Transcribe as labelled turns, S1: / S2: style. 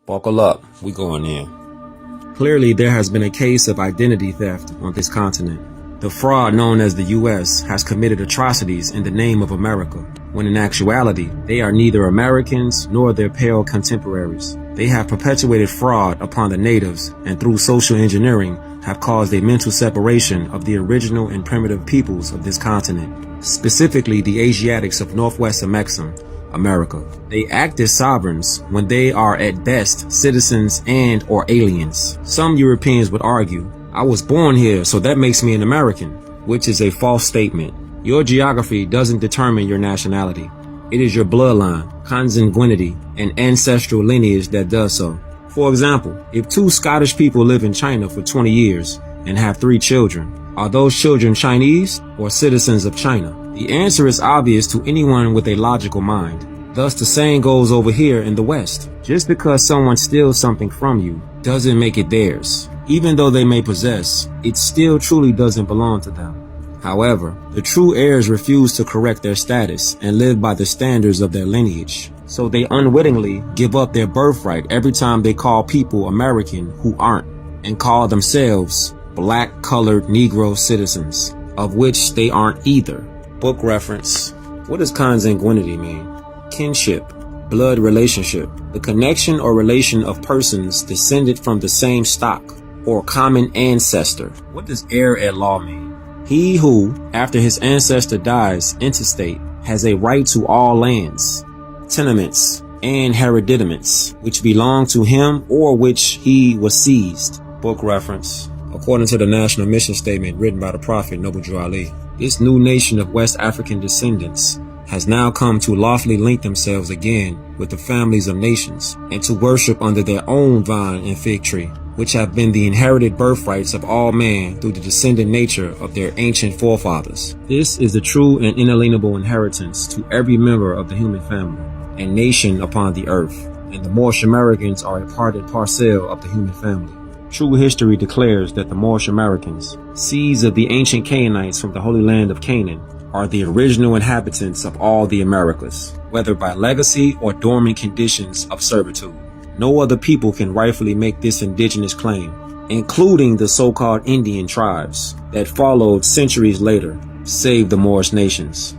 S1: Buckle up, we going in.
S2: Clearly, there has been a case of identity theft on this continent. The fraud known as the U.S. has committed atrocities in the name of America, when in actuality, they are neither Americans nor their pale contemporaries. They have perpetuated fraud upon the natives and through social engineering have caused a mental separation of the original and primitive peoples of this continent, specifically the Asiatics of Northwest Amexem, America. They act as sovereigns when they are at best citizens and or aliens. Some Europeans would argue, I was born here, so that makes me an American, which is a false statement. Your geography doesn't determine your nationality. It is your bloodline, consanguinity, and ancestral lineage that does so. For example, if two Scottish people live in China for 20 years and have 3 children, are those children Chinese or citizens of China? The answer is obvious to anyone with a logical mind. Thus, the saying goes over here in the West. Just because someone steals something from you doesn't make it theirs. Even though they may possess, it still truly doesn't belong to them. However, the true heirs refuse to correct their status and live by the standards of their lineage. So they unwittingly give up their birthright every time they call people American who aren't, and call themselves black colored Negro citizens, of which they aren't either. Book reference. What does consanguinity mean? Kinship, blood relationship, the connection or relation of persons descended from the same stock or common ancestor. What does heir at law mean? He who, after his ancestor dies intestate, has a right to all lands, tenements, and hereditaments, which belong to him or which he was seized. Book reference. According to the National Mission Statement written by the Prophet Noble Drew Ali, this new nation of West African descendants has now come to lawfully link themselves again with the families of nations and to worship under their own vine and fig tree, which have been the inherited birthrights of all man through the descendant nature of their ancient forefathers. This is the true and inalienable inheritance to every member of the human family and nation upon the earth, and the Moorish Americans are a part and parcel of the human family. True history declares that the Moorish Americans, seeds of the ancient Canaanites from the Holy Land of Canaan, are the original inhabitants of all the Americas, whether by legacy or dormant conditions of servitude. No other people can rightfully make this indigenous claim, including the so-called Indian tribes that followed centuries later, save the Moorish nations.